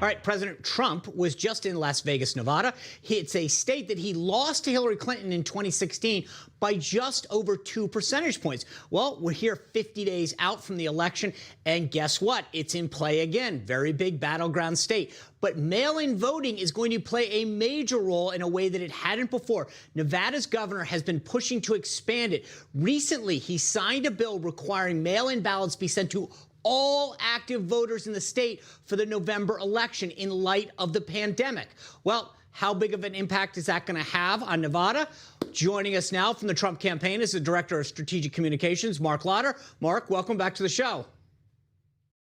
All right, President Trump was just in Las Vegas, Nevada. It's a state that he lost to Hillary Clinton in 2016 by just over 2 percentage points. Well, we're here 50 days out from the election, and guess what? It's in play again. Very big battleground state. But mail-in voting is going to play a major role in a way that it hadn't before. Nevada's governor has been pushing to expand it. Recently, he signed a bill requiring mail-in ballots be sent to all active voters in the state for the November election in light of the pandemic. Well, how big of an impact is that going to have on Nevada? Joining us now from the Trump campaign is the Director of Strategic Communications, Marc Lotter. Marc, welcome back to the show.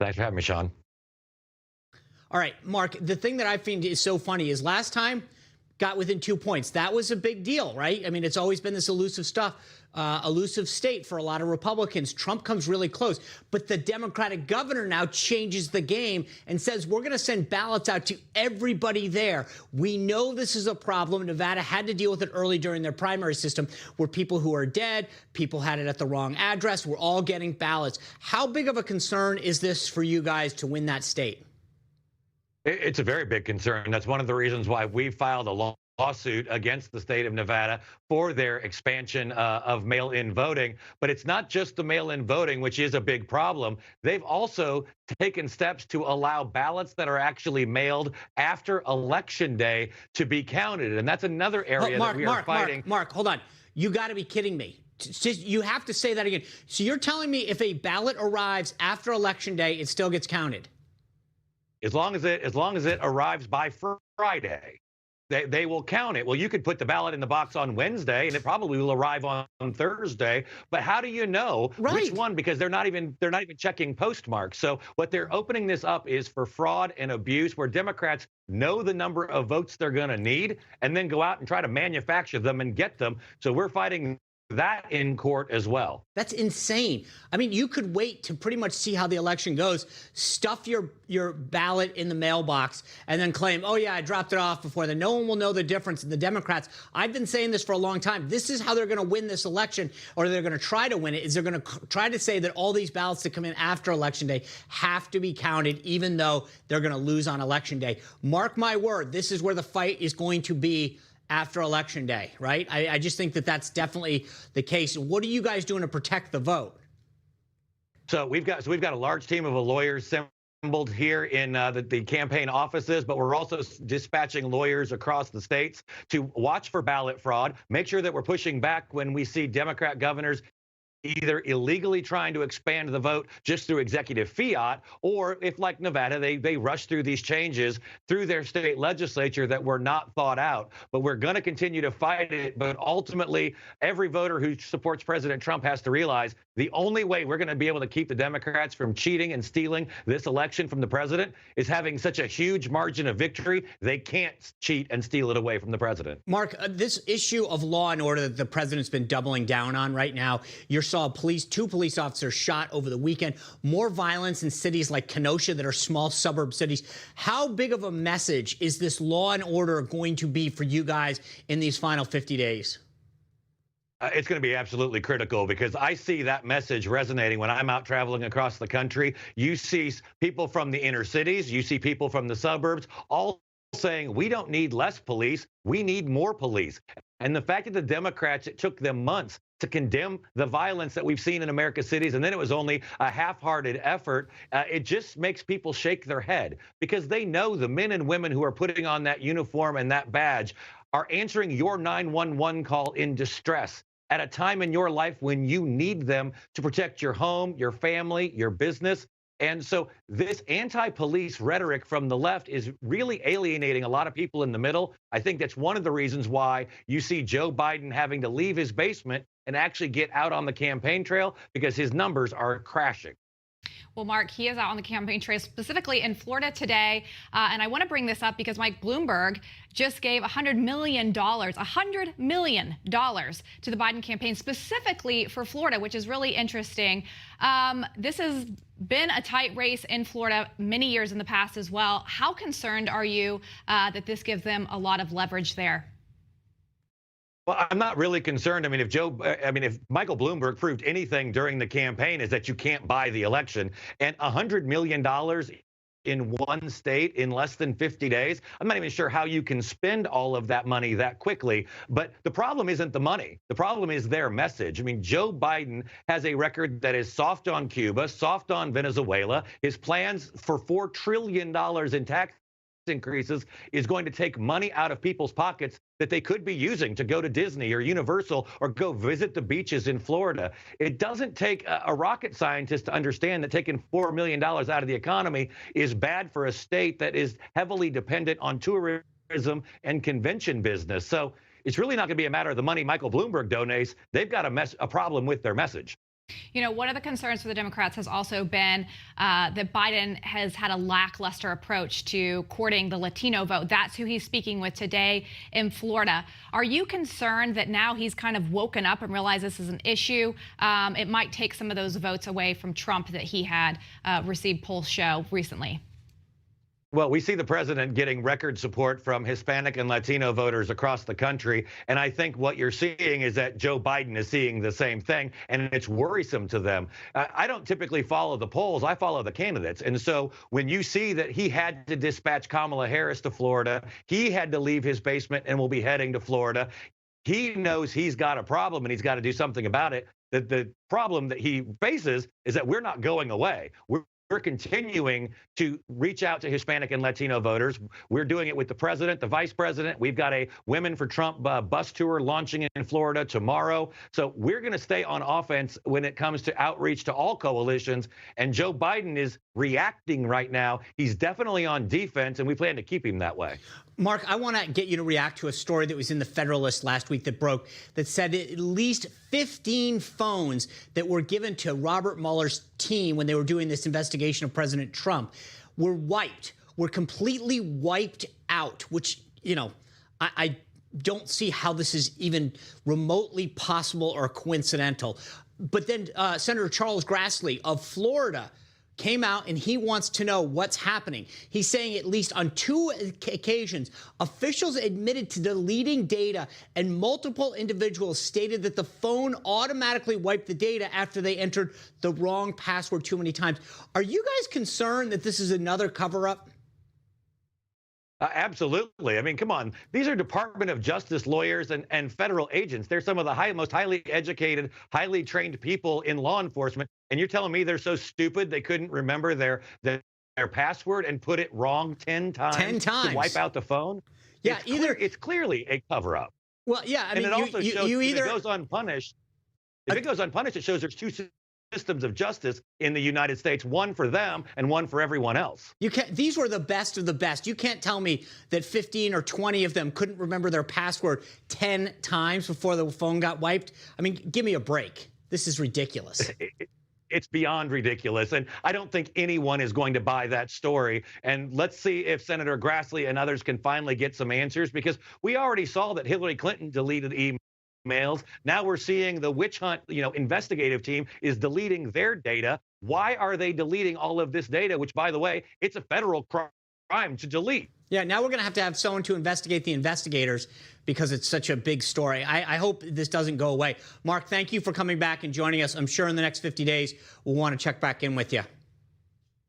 Thanks for having me, Sean. All right, Marc, the thing that I find is so funny is last time got within 2 points. That was a big deal, right? I mean, it's always been this elusive stuff, elusive state for a lot of Republicans. Trump comes really close, but the Democratic governor now changes the game and says, we're going to send ballots out to everybody there. We know this is a problem. Nevada had to deal with it early during their primary system where people who are dead, people had it at the wrong address, we're all getting ballots. How big of a concern is this for you guys to win that state? It's a very big concern. That's one of the reasons why we filed a lawsuit against the state of Nevada for their expansion of mail-in voting. But it's not just the mail-in voting, which is a big problem. They've also taken steps to allow ballots that are actually mailed after Election Day to be counted. And that's another area that we are fighting. Marc, hold on. You got to be kidding me. You have to say that again. So you're telling me if a ballot arrives after Election Day, it still gets counted? As long as it arrives by Friday, they will count it. Well, you could put the ballot in the box on Wednesday, and it probably will arrive on Thursday. But how do you know which one? Because they're not even checking postmarks. So what they're opening this up is for fraud and abuse, where Democrats know the number of votes they're going to need, and then go out and try to manufacture them and get them. So we're fighting that in court as well. That's insane. I mean, you could wait to pretty much see how the election goes, stuff your ballot in the mailbox, and then claim, oh, yeah, I dropped it off before. Then no one will know the difference. And the Democrats, I've been saying this for a long time, this is how they're going to win this election, or they're going to try to win it, is they're going to try to say that all these ballots that come in after Election Day have to be counted, even though they're going to lose on Election Day. Mark my word, this is where the fight is going to be after Election Day, right? I just think that that's definitely the case. What are you guys doing to protect the vote? So we've got a large team of lawyers assembled here in the campaign offices, but we're also dispatching lawyers across the states to watch for ballot fraud, make sure that we're pushing back when we see Democrat governors either illegally trying to expand the vote just through executive fiat, or if, like Nevada, they rush through these changes through their state legislature that were not thought out. But we're going to continue to fight it. But ultimately, every voter who supports President Trump has to realize the only way we're going to be able to keep the Democrats from cheating and stealing this election from the president is having such a huge margin of victory. They can't cheat and steal it away from the president. Marc, this issue of law and order that the president's been doubling down on right now, you're saw two police officers shot over the weekend, more violence in cities like Kenosha that are small suburb cities. How big of a message is this law and order going to be for you guys in these final 50 days? It's going to be absolutely critical, because I see that message resonating when I'm out traveling across the country. You see people from the inner cities, you see people from the suburbs, all saying we don't need less police, we need more police. And the fact that the Democrats, it took them months to condemn the violence that we've seen in America's cities, and then it was only a half-hearted effort, it just makes people shake their head, because they know the men and women who are putting on that uniform and that badge are answering your 911 call in distress at a time in your life when you need them to protect your home, your family, your business. And so this anti-police rhetoric from the left is really alienating a lot of people in the middle. I think that's one of the reasons why you see Joe Biden having to leave his basement and actually get out on the campaign trail, because his numbers are crashing. Well, Marc, he is out on the campaign trail, specifically in Florida today. And I want to bring this up because Mike Bloomberg just gave $100 million to the Biden campaign, specifically for Florida, which is really interesting. This has been a tight race in Florida many years in the past as well. How concerned are you that this gives them a lot of leverage there? Well, I'm not really concerned. I mean, if Michael Bloomberg proved anything during the campaign, is that you can't buy the election, and $100 million in one state in less than 50 days. I'm not even sure how you can spend all of that money that quickly. But the problem isn't the money. The problem is their message. I mean, Joe Biden has a record that is soft on Cuba, soft on Venezuela. His plans for $4 trillion in tax increases is going to take money out of people's pockets that they could be using to go to Disney or Universal or go visit the beaches in Florida. It doesn't take a rocket scientist to understand that taking $4 million out of the economy is bad for a state that is heavily dependent on tourism and convention business. So it's really not going to be a matter of the money Michael Bloomberg donates. They've got a problem with their message. You know, one of the concerns for the Democrats has also been that Biden has had a lackluster approach to courting the Latino vote. That's who he's speaking with today in Florida. Are you concerned that now he's kind of woken up and realized this is an issue? It might take some of those votes away from Trump that he had received polls show recently. Well, we see the president getting record support from Hispanic and Latino voters across the country. And I think what you're seeing is that Joe Biden is seeing the same thing, and it's worrisome to them. I don't typically follow the polls. I follow the candidates. And so when you see that he had to dispatch Kamala Harris to Florida, he had to leave his basement and will be heading to Florida, he knows he's got a problem and he's got to do something about it. The problem that he faces is that we're not going away. We're continuing to reach out to Hispanic and Latino voters. We're doing it with the president, the vice president. We've got a Women for Trump bus tour launching in Florida tomorrow. So we're going to stay on offense when it comes to outreach to all coalitions. And Joe Biden is reacting right now. He's definitely on defense, and we plan to keep him that way. Mark, I want to get you to react to a story that was in the Federalist last week that broke that said at least 15 phones that were given to Robert Mueller's team when they were doing this investigation of President Trump were completely wiped out, which, you know, I don't see how this is even remotely possible or coincidental. But then Senator Charles Grassley of Florida came out and he wants to know what's happening. He's saying at least on 2 occasions, officials admitted to deleting data and multiple individuals stated that the phone automatically wiped the data after they entered the wrong password too many times. Are you guys concerned that this is another cover-up? Absolutely. I mean, come on. These are Department of Justice lawyers and federal agents. They're some of the most highly educated, highly trained people in law enforcement. And you're telling me they're so stupid they couldn't remember their password and put it wrong 10 times? 10 times. To wipe out the phone? Yeah, it's clearly a cover-up. Well, yeah, I mean, it also shows you either if it goes unpunished. If it goes unpunished, it shows there's 2 systems of justice in the United States, one for them and one for everyone else. These were the best of the best. You can't tell me that 15 or 20 of them couldn't remember their password 10 times before the phone got wiped. I mean, give me a break. This is ridiculous. It's beyond ridiculous. And I don't think anyone is going to buy that story. And let's see if Senator Grassley and others can finally get some answers, because we already saw that Hillary Clinton deleted emails. Now we're seeing the witch hunt, investigative team is deleting their data. Why are they deleting all of this data, which, by the way, it's a federal crime to delete? Yeah, now we're going to have someone to investigate the investigators because it's such a big story. I hope this doesn't go away. Mark, thank you for coming back and joining us. I'm sure in the next 50 days, we'll want to check back in with you.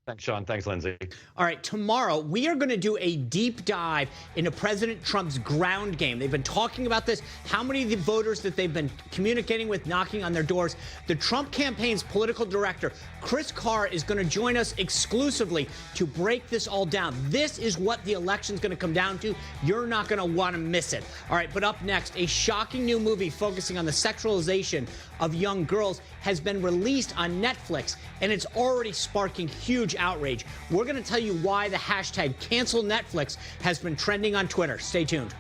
Thanks, Sean. Thanks, Lindsay. All right, tomorrow we are going to do a deep dive into President Trump's ground game. They've been talking about this, how many of the voters that they've been communicating with, knocking on their doors. The Trump campaign's political director, Chris Carr, is going to join us exclusively to break this all down. This is what the election's going to come down to. You're not going to want to miss it. All right, but up next, a shocking new movie focusing on the sexualization of young girls has been released on Netflix, and it's already sparking huge outrage. We're going to tell you why the hashtag #CancelNetflix has been trending on Twitter. Stay tuned.